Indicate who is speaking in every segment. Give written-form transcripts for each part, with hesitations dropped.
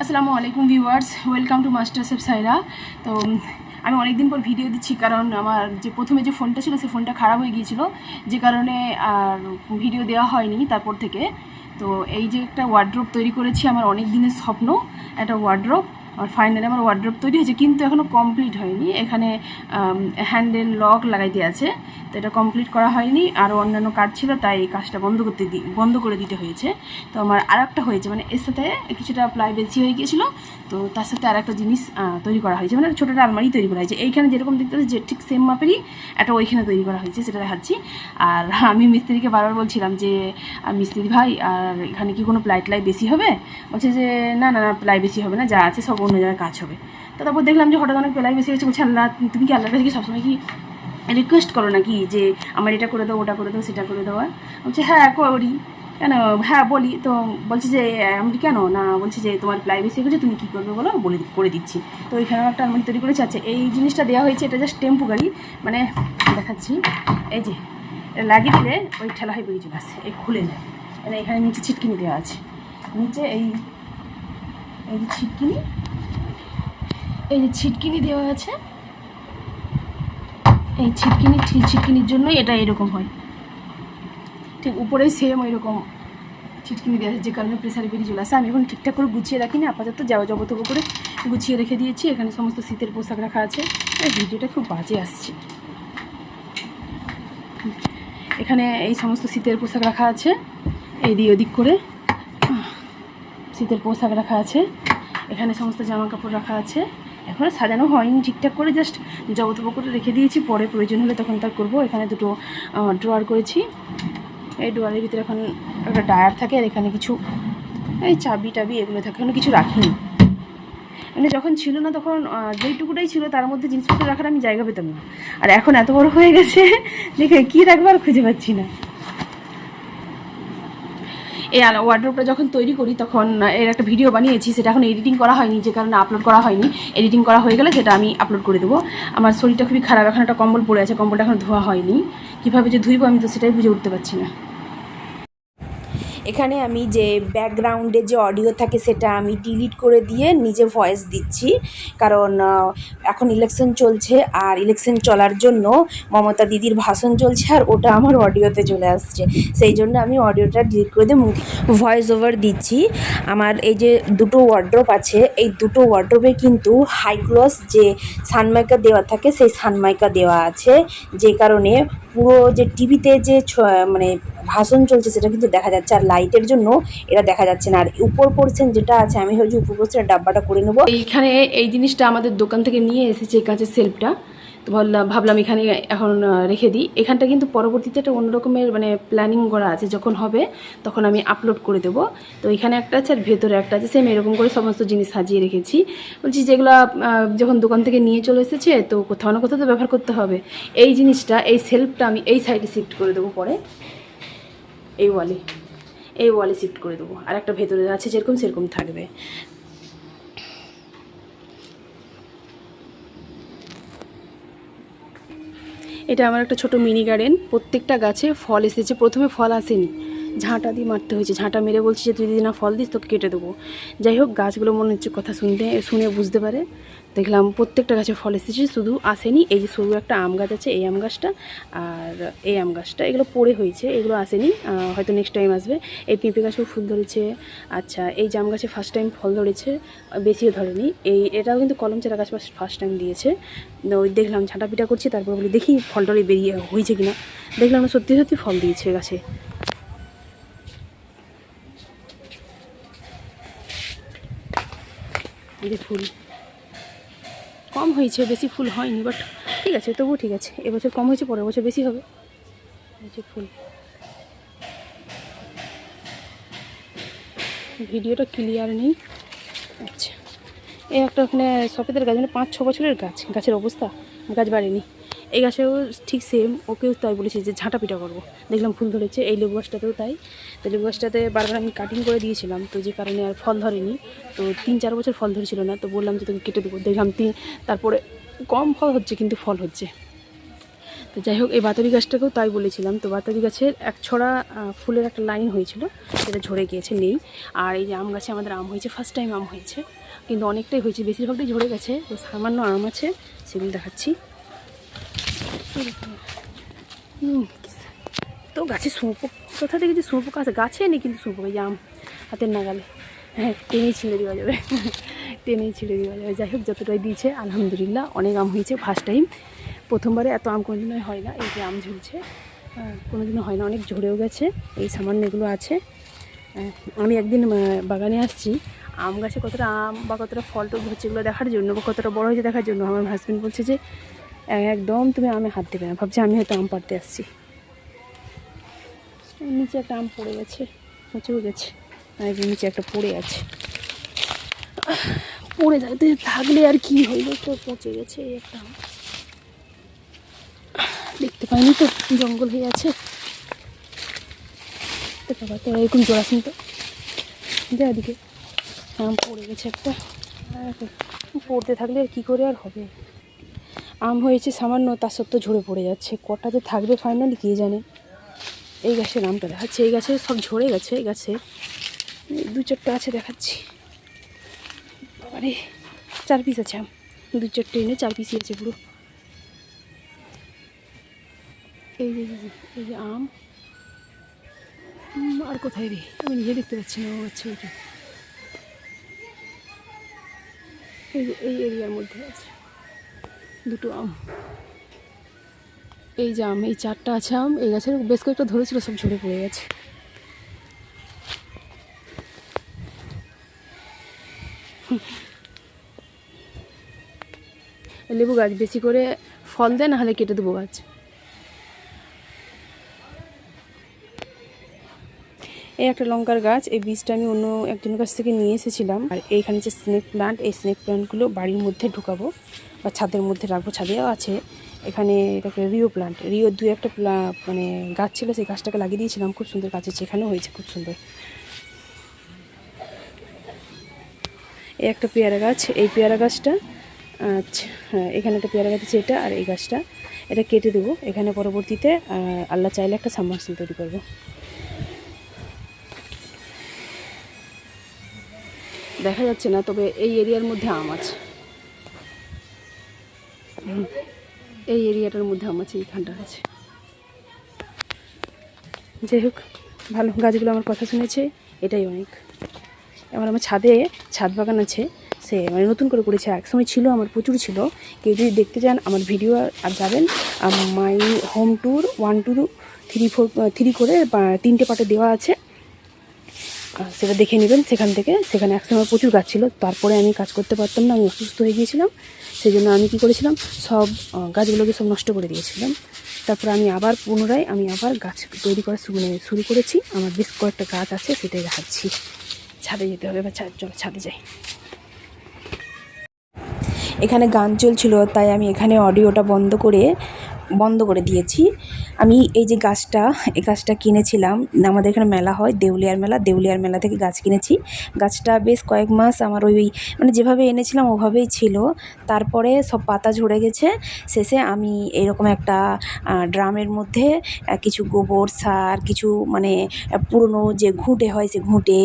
Speaker 1: আসসালামু আলাইকুম viewers, welcome to master chef সাইরা। তো আমি অনেক দিন পর ভিডিও দিচ্ছি, কারণ আমার যে প্রথমে যে ফোনটা ছিল সেই ফোনটা খারাপ হয়ে গিয়েছিল, যে কারণে আর ভিডিও দেওয়া হয়নি তারপর থেকে। তো এই যে একটা ওয়ার্ড্রোব তৈরি করেছি, আমার অনেক দিনের স্বপ্ন একটা ওয়ার্ড্রোব, আর ফাইনালি আমার ওয়ার্ড্রোব তৈরি হয়েছে, কিন্তু এখনও কমপ্লিট হয়নি। এখানে হ্যান্ডেল লক লাগাইতে আছে, তো এটা কমপ্লিট করা হয়নি। আরও অন্যান্য কাজ ছিল, তাই এই কাজটা বন্ধ করে দিতে হয়েছে। তো আমার আর একটা হয়েছে, মানে এর সাথে কিছুটা প্লাই বেশি হয়ে গিয়েছিলো, তো তার সাথে আর একটা জিনিস তৈরি করা হয়েছে, মানে ছোটো একটা আলমারি তৈরি করা হয়েছে। এইখানে যেরকম দেখতে পাচ্ছি যে ঠিক সেম মাপেরই একটা ওইখানে তৈরি করা হয়েছে, সেটা দেখাচ্ছি। আর আমি মিস্ত্রিকে বারবার বলছিলাম যে মিস্ত্রি ভাই, আর এখানে কি কোনো প্লাই বেশি হবে? বলছে যে না না না, প্লাই বেশি হবে না, যা আছে সব অন্য জায়গায় কাজ হবে। তো তারপর দেখলাম যে হঠাৎ অনেক প্লাই বেশি হয়েছে। বলছে আল্লাহ, তুমি কি আল্লাহর কাছে কি সবসময় কি রিকোয়েস্ট করো নাকি যে আমার এটা করে দাও, ওটা করে দাও, সেটা করে দেওয়া? বলছে হ্যাঁ করি। কেন? হ্যাঁ বলি। তো বলছে যে আমি কেন না, বলছি যে তোমার প্লাই বেশি হয়েছে, তুমি কী করবে বলো, করে দিচ্ছি। তো ওইখানেও একটা আলমারি তৈরি করেছে। আচ্ছা, এই জিনিসটা দেওয়া হয়েছে, এটা জাস্ট টেম্পোরারি, মানে দেখাচ্ছি। এই যে লাগিয়ে দিলে ওই ঠেলা হয়ে বেরিয়ে চলে আসে, এই খুলে নেয়। মানে এখানে নিচে ছিটকিনি দেওয়া আছে, নিচে এই যে ছিটকিনি দেওয়া আছে। এই ছিটকিনির জন্যই এটা এরকম হয়। ঠিক উপরেই সেম ওই রকম ছিটকিনি দেওয়া আছে, যে কারণে প্রেসারে বেরিয়ে চলে আসে। আমি এখন ঠিকঠাক করে গুছিয়ে রাখিনি, আপাতত জবতব করে গুছিয়ে রেখে দিয়েছি। এখানে সমস্ত শীতের পোশাক রাখা আছে। এই ভিডিওটা খুব বাজে আসছে। এখানে এই সমস্ত শীতের পোশাক রাখা আছে, এই দিয়ে ওদিক করে শীতের পোশাক রাখা আছে। এখানে সমস্ত জামা কাপড় রাখা আছে। এখনও সাজানো হয়নি ঠিকঠাক করে, জাস্ট জবতব করে রেখে দিয়েছি, পরে প্রয়োজন হলে তখন তার করবো। এখানে দুটো ড্রয়ার করেছি, এই ড্রয়ারের ভিতরে এখন একটা ডায়ার থাকে, আর এখানে কিছু এই চাবি এগুলো থাকে, এখানে কিছু রাখিনি। মানে যখন ছিল না তখন যেইটুকুটাই ছিল তার মধ্যে জিনিসপত্র রাখার আমি জায়গা পেতাম না, আর এখন এত বড় হয়ে গেছে দেখে কী রাখবার খুঁজে পাচ্ছি না। এই ওয়ার্ড্রোবটা যখন তৈরি করি তখন এর একটা ভিডিও বানিয়েছি, সেটা এখন এডিটিং করা হয়নি, যে কারণে আপলোড করা হয়নি। এডিটিং করা হয়ে গেলে সেটা আমি আপলোড করে দেবো। আমার শরীরটা খুবই খারাপ, এখন একটা কম্বল পড়ে আছে, কম্বলটা এখন ধোয়া হয়নি। কীভাবে যে ধুইব আমি তো সেটাই বুঝে উঠতে পারছি না। এখানে আমি যে ব্যাকগ্রাউন্ডে যে অডিও থাকে সেটা আমি ডিলিট করে দিয়ে নিজে ভয়েস দিচ্ছি, কারণ এখন ইলেকশন চলছে, আর ইলেকশন চলার জন্য মমতা দিদির ভাষণ চলছে, আর ওটা আমার অডিওতে চলে আসছে। সেই জন্য আমি অডিওটা ডিলিট করে দিয়ে ভয়েস ওভার দিচ্ছি। আমার এই যে দুটো ওয়ার্ড্রোব আছে, এই দুটো ওয়ার্ড্রোবে কিন্তু হাই গ্লস যে সানমাইকা দেওয়া থাকে, সেই সানমাইকা দেওয়া আছে, যে কারণে পুরো যে টিভিতে যে মানে ভাষণ চলছে সেটা কিন্তু দেখা যাচ্ছে, আর লাইটের জন্য এটা দেখা যাচ্ছে না। আর উপর পোর্শন যেটা আছে, আমি হয়তো উপর পোর্শনের ডাব্বাটা করে নেবো। এইখানে এই জিনিসটা আমাদের দোকান থেকে নিয়ে এসেছে, কাঁচের সেলফটা। তো ভাবলাম এখানে এখন রেখে দিই। এখানটা কিন্তু পরবর্তীতে একটা অন্যরকমের মানে প্ল্যানিং করা আছে, যখন হবে তখন আমি আপলোড করে দেবো। তো এখানে একটা আছে, আর ভেতরে একটা আছে, সেম এরকম করে সমস্ত জিনিস সাজিয়ে রেখেছি। বলছি যেগুলো যখন দোকান থেকে নিয়ে চলে এসেছে, তো কোথাও না কোথাও তো ব্যবহার করতে হবে। এই জিনিসটা, এই সেলফটা আমি এই সাইডে শিফট করে দেবো, পরে এই ওয়ালে শিফট করে দেবো। আর একটা ভেতরে আছে যেরকম সেরকম থাকবে। এটা আমার একটা ছোট মিনি গার্ডেন। প্রত্যেকটা গাছে ফল এসেছে, প্রথমে ফল আসেনি, ঝাঁটা দিয়ে মারতে হয়েছে। ঝাঁটা মেরে বলছি যে তুই যদি না ফল দিস তোকে কেটে দেবো। যাই হোক, গাছগুলো মনে হচ্ছে কথা শুনে বুঝতে পারে। দেখলাম প্রত্যেকটা গাছে ফল এসেছে, শুধু আসেনি এই যে সরু একটা আম গাছ আছে, এই আম গাছটা আর এই আম গাছটা, এগুলো পড়ে হয়েছে, এগুলো আসেনি, হয়তো নেক্সট টাইম আসবে। এই পেঁপে গাছেও ফুল ধরেছে। আচ্ছা, এই জাম গাছে ফার্স্ট টাইম ফল ধরেছে, বেশিও ধরেনি। এটাও কিন্তু কলম চারা গাছ ফার্স্ট টাইম দিয়েছে। ওই দেখলাম ঝাঁটাপিটা করছি, তারপর বলি দেখি ফল টলে বেরিয়ে হয়েছে কিনা। দেখলাম না, সত্যি সত্যি ফল দিয়েছে গাছে। এই যে ফুল কম হয়েছে, বেশি ফুল হয়নি, বাট ঠিক আছে, তবুও ঠিক আছে। এবছর কম হয়েছে, পরের বছর বেশি হবে। এই যে ফুল, ভিডিওটা ক্লিয়ার নেই। আচ্ছা, এই একটা ওখানে সফেদের গাছ, মানে 5-6 বছরের গাছের অবস্থা, গাছ বাড়েনি। এই গাছেও ঠিক সেম, ওকেও তাই বলেছি যে ঝাঁটা পিটা করবো। দেখলাম ফুল ধরেছে। এই লেবু গাছটাতেও তাই। তো লেবু গাছটাতে বারবার আমি কাটিং করে দিয়েছিলাম, তো যে কারণে আর ফল ধরেনি। তো 3-4 বছর ফল ধরেছিল না, তো বললাম যে তোকে কেটে দেবো। দেখলাম তারপরে কম ফল হচ্ছে, কিন্তু ফল হচ্ছে। তো তো যাই হোক, এই বাতাবি গাছটাকেও তাই বলেছিলাম। তো বাতাবি গাছের এক ছড়া ফুলের একটা লাইন হয়েছিল, সেটা ঝরে গিয়েছে, নেই। আর এই যে আম গাছে আমাদের আম হয়েছে, ফার্স্ট টাইম আম হয়েছে, কিন্তু অনেকটাই হয়েছে, বেশিরভাগটাই ঝরে গেছে। তো সামান্য আম আছে, সেগুলো দেখাচ্ছি। তো গাছে শুঁয়োপোকা, কোথা থেকে যে শুঁয়োপোকা আছে, গাছে নেই কিন্তু শুঁয়োপোকা, এই যে আম হাতের নাগালে, হ্যাঁ টেনেই ছিঁড়ে দেওয়া যাবে, টেনেই ছিঁড়ে দেওয়া যাবে। যাই হোক, যতটাই দিয়েছে আলহামদুলিল্লাহ, অনেক আম হয়েছে, ফার্স্ট টাইম, প্রথমবারে এত আম কোনোদিনই হয় না। এই যে আম ঝুলছে, কোনোদিনও হয় না, অনেক ঝরেও গেছে, এই সামান্য এগুলো আছে। আমি একদিন বাগানে আসছি, আম গাছে কতটা আম বা কতটা ফল টল হচ্ছে এগুলো দেখার জন্য, বা কতটা বড় হয়েছে দেখার জন্য। আমার হাজব্যান্ড বলছে যে একদম তুমি আমে হাত দেবে না, ভাবছি আমি হয়তো আম পাড়তে আসছি। নিচে একটা আম পড়ে গেছে, পচেও গেছে, আর নিচে একটা পড়ে আছে, পড়ে যাতে থাকলে আর কি হইল, তো পচে গেছে। এই একটা আম দেখতে পাইনি, তো জঙ্গল হয়ে আছে, দেখতে পাবা তো এরকম জোড়াসিন, তো যা ওদিকে আম পড়ে গেছে একটা, পড়তে থাকলে আর কী করে আর হবে। আম হয়েছে সামান্য, তার সত্ত্বেও ঝরে পড়ে যাচ্ছে, কটা যে থাকবে ফাইনালি কে জানে। এই গাছের আমটা দেখাচ্ছে, এই গাছে সব ঝরে গেছে, এই গাছে 2-4টা আছে দেখাচ্ছি, আরে 4 পিস আছে আম, 2-4টে এনে 4 পিসই আছে পুরো। এই যে এই যে আম, আর কোথায় রে, আমি নিজে দেখতে পাচ্ছি না, ও আচ্ছা ওইটা, এই যে এই এরিয়ার মধ্যে আছে 2টো আম। এই যে আম, এই 4টা আছে আম, এই গাছের বেশ কয়েকটা ধরেছিল, সব ঝরে পড়ে গেছে। লেবু গাছ বেশি করে ফল দেয়, না হলে কেটে দেবো গাছ। এই একটা লঙ্কার গাছ, এই বীজটা আমি অন্য একজনের কাছ থেকে নিয়ে এসেছিলাম। আর এইখানে যে স্নেক প্লান্ট, এই স্নেক প্লান্টগুলো বাড়ির মধ্যে ঢুকাবো বা ছাদের মধ্যে রাখবো, ছাদেও আছে। এখানে এটাকে রিও প্লান্ট, রিও 2-1টা মানে গাছ ছিল, সেই গাছটাকে লাগিয়ে দিয়েছিলাম, খুব সুন্দর গাছ হচ্ছে, এখানেও হয়েছে খুব সুন্দর। এই একটা পেয়ারা গাছ, এই পেয়ারা গাছটা, আচ্ছা হ্যাঁ, এখানে একটা পেয়ারা গাছ আছে, এটা আর এই গাছটা, এটা কেটে দেবো। এখানে পরবর্তীতে আল্লাহ চাইলে একটা সাবমার্সিবল তৈরি করবো। দেখা যাচ্ছে না, তবে এই এরিয়ার মধ্যে আম আছে, এই এরিয়াটার মধ্যে আম আছে, এইখানটা আছে। যাই হোক, ভালো, গাছগুলো আমার কথা শুনেছে, এটাই অনেক। আমার ছাদে ছাদ বাগান আছে, সে মানে নতুন করে করেছে, একসময় ছিল আমার প্রচুর ছিল। কেউ যদি দেখতে চান আমার ভিডিও আর যাবেন, মাই হোম ট্যুর 1 2 3 4 3 করে 3টে পার্টে দেওয়া আছে, সেটা দেখে নেবেন সেখান থেকে। সেখানে একসময় প্রচুর গাছ ছিল, তারপরে আমি কাজ করতে পারতাম না, আমি অসুস্থ হয়ে গিয়েছিলাম, সেই জন্য আমি কী করেছিলাম, সব গাছগুলোকে সব নষ্ট করে দিয়েছিলাম। তারপরে আমি আবার পুনরায় গাছ তৈরি করা শুরু করেছি। আমার বেশ কয়েকটা গাছ আছে, সেটাই দেখাচ্ছি। ছাদে যেতে হবে, বা চলো ছাদে যাই। এখানে গান চলছিল, তাই আমি এখানে অডিওটা বন্ধ করে দিয়েছি। আমি এই যে গাছটা, এই গাছটা কিনেছিলাম, আমাদের এখানে মেলা হয়, দেউলিয়ার মেলা থেকে গাছ কিনেছি। গাছটা বেশ কয়েক মাস আমার ওই মানে যেভাবে এনেছিলাম ওভাবেই ছিল, তারপরে সব পাতা ঝরে গেছে। শেষে আমি এরকম একটা ড্রামের মধ্যে কিছু গোবর সার, কিছু মানে পুরনো যে ঘুঁটে হয়, সে ঘুঁটে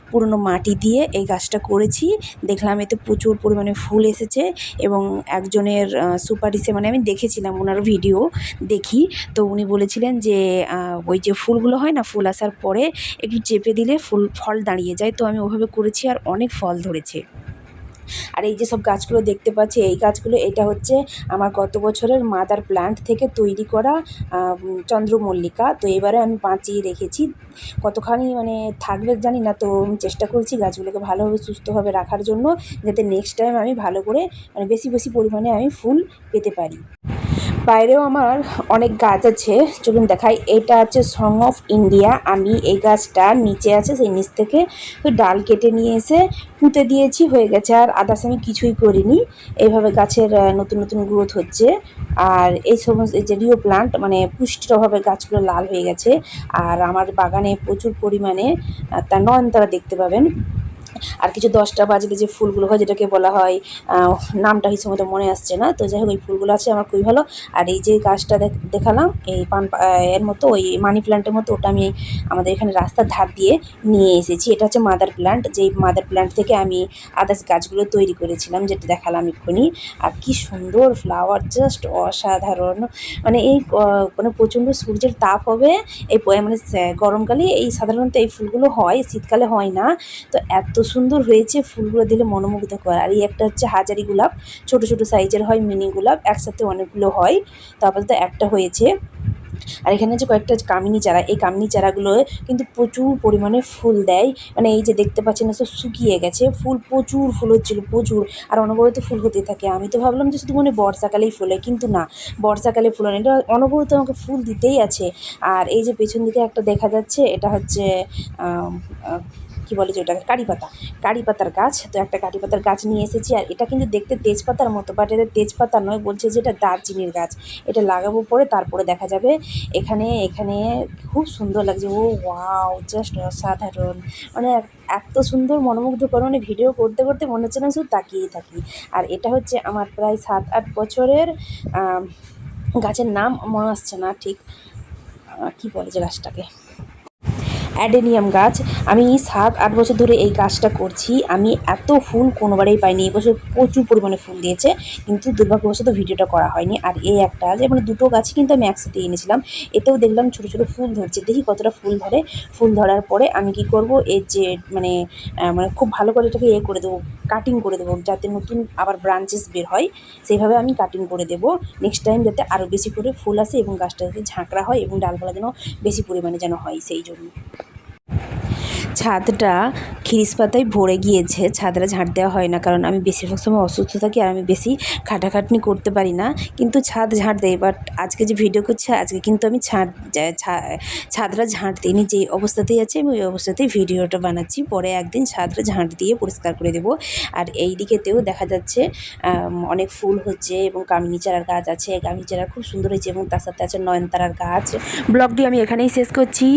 Speaker 1: পুরনো মাটি দিয়ে এই গাছটা করেছি। দেখলাম এতে প্রচুর পরিমাণে ফুল এসেছে, এবং একজনের সুপারিশে, মানে আমি দেখেছিলাম ওনার ভিডিও দেখি, তো উনি বলেছিলেন যে ওই যে ফুলগুলো হয় না, ফুল আসার পরে একটু চেপে দিলে ফল দাঁড়িয়ে যায়। তো আমি ওভাবে করেছি, আর অনেক ফল ধরেছে। আর এই যে সব গাছগুলো দেখতে পাচ্ছি, এই গাছগুলো, এটা হচ্ছে আমার গত বছরের মাদার প্ল্যান্ট থেকে তৈরি করা চন্দ্রমল্লিকা। তো এবারে আমি বাঁচিয়ে রেখেছি, কতখানি মানে থাকবে জানি না, তো আমি চেষ্টা করছি গাছগুলোকে ভালোভাবে সুস্থভাবে রাখার জন্য, যাতে নেক্সট টাইম আমি ভালো করে মানে বেশি বেশি পরিমাণে আমি ফুল পেতে পারি। বাইরেও আমার অনেক গাছ আছে, চলুন দেখাই। এটা আছে সং অফ ইন্ডিয়া। আমি এই গাছটা নিচে আছে, সেই নিচ থেকে ওই ডাল কেটে নিয়ে এসে পুঁতে দিয়েছি, হয়ে গেছে। আর আদার্স আমি কিছুই করিনি, এইভাবে গাছের নতুন নতুন গ্রোথ হচ্ছে। আর এই সমস্ত এই যে রিও প্লান্ট, মানে পুষ্টির অভাবে গাছগুলো লাল হয়ে গেছে। আর আমার বাগানে প্রচুর পরিমাণে তার নয়নতারা দেখতে পাবেন,
Speaker 2: আর কিছু 10টা বাজলে যে ফুলগুলো হয় যেটাকে বলা হয় নামটা হিসেবে মতো মনে আসছে না, তো যাই হোক ওই ফুলগুলো আছে আমার খুবই ভালো। আর এই যে গাছটা দেখালাম এই এর মতো ওই মানি প্ল্যান্টের মতো, ওটা আমি আমাদের এখানে রাস্তার ধার দিয়ে নিয়ে এসেছি। এটা হচ্ছে মাদার প্ল্যান্ট, যেই মাদার প্ল্যান্ট থেকে আমি আদার্স গাছগুলো তৈরি করেছিলাম, যেটা দেখালাম এক্ষুনি। আর কি সুন্দর ফ্লাওয়ার, জাস্ট অসাধারণ। মানে এই মানে প্রচণ্ড সূর্যের তাপ হবে এই মানে গরমকালে এই সাধারণত এই ফুলগুলো হয়, শীতকালে হয় না। তো এত সুন্দর হয়েছে ফুলগুলো দিলে মনোমুগ্ধকর। আর এই একটা হচ্ছে হাজারি গোলাপ, ছোট ছোট সাইজের হয় মিনি গোলাপ, একসাথে অনেকগুলো হয়, তো আপাতত একটা হয়েছে। আর এখানে যে কয়েকটা কামিনী চারা, এই কামিনী চারাগুলো কিন্তু প্রচুর পরিমাণে ফুল দেয়। মানে এই যে দেখতে পাচ্ছেন সব শুকিয়ে গেছে, ফুল প্রচুর ফুল হচ্ছিলো, প্রচুর। আর অনবরত ফুল হতে থাকে। আমি তো ভাবলাম যে শুধু মানে বর্ষাকালেই ফুলে, কিন্তু না, বর্ষাকালে ফুল না, এটা অনবরত আমাকে ফুল দিতেই আছে। আর এই যে পেছন দিকে একটা দেখা যাচ্ছে, এটা হচ্ছে কী বলে যে ওটাকে, কারি পাতা, কারি পাতার গাছ। তো একটা কারি পাতার গাছ নিয়ে এসেছি। আর এটা কিন্তু দেখতে তেজপাতার মতো, বাট এটা তেজপাতা নয়, বলছে যে এটা দারচিনির গাছ। এটা লাগাবো পরে, তারপরে দেখা যাবে। এখানে এখানে খুব সুন্দর লাগছে। ও ওয়াও, জাস্ট অসাধারণ। মানে এত সুন্দর মনোমুগ্ধকর, মানে ভিডিও করতে করতে মনে হচ্ছে না শুধু তাকিয়েই থাকি। আর এটা হচ্ছে আমার প্রায় 7-8 বছরের গাছের নাম মনে আসছে না ঠিক, কী বলে যে গাছটাকে, অ্যাডেনিয়াম গাছ। আমি 7-8 বছর ধরে এই কাজটা করছি। আমি এত ফুল কোনোবারেই পাইনি। এই বছর প্রচুর পরিমাণে ফুল দিয়েছে, কিন্তু দুর্ভাগ্যবশত ভিডিওটা করা হয়নি। আর এই একটা যে মানে দুটো গাছই কিন্তু আমি একসাথে এনেছিলাম। এতেও দেখলাম ছোটো ছোটো ফুল ধরছে, দেখি কতটা ফুল ধরে। ফুল ধরার পরে আমি কি করব, এর যে মানে মানে খুব ভালো করে এটাকে করে দেবো, কাটিং করে দেবো, যাতে নতুন আবার ব্রাঞ্চেস বের হয়। সেইভাবে আমি কাটিং করে দেবো নেক্সট টাইম, যাতে আরও বেশি করে ফুল আসে এবং গাছটা যাতে ঝাঁকড়া হয় এবং ডালপালা যেন বেশি পরিমাণে যেন হয়, সেই জন্য। ছাদটা খিরিস পাতায় ভরে গিয়েছে, ছাদটা ঝাঁট দেওয়া হয় না, কারণ আমি বেশিরভাগ সময় অসুস্থ থাকি আর আমি বেশি খাটাখাটনি করতে পারি না, কিন্তু ছাদ ঝাঁট দেয়। বাট আজকে যে ভিডিও করছি, আজকে কিন্তু আমি ছাদটা ঝাঁট দিইনি, যেই অবস্থাতেই আছে আমি ওই অবস্থাতেই ভিডিওটা বানাচ্ছি। পরে একদিন ছাদটা ঝাঁট দিয়ে পরিষ্কার করে দেবো। আর এই দিকেতেও দেখা যাচ্ছে অনেক ফুল হচ্ছে এবং কামিনী চারার গাছ আছে, কামিনী চারা খুব সুন্দর হয়েছে, এবং তার সাথে আছে নয়নতারার গাছ। ব্লগটি আমি এখানেই শেষ করছি,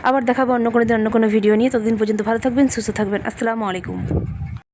Speaker 2: আবার দেখাবো অন্য কোনো দিন অন্য কোনো ভিডিও নিয়ে। ততদিন পর্যন্ত ভালো থাকবেন, সুস্থ থাকবেন। আসসালামু আলাইকুম।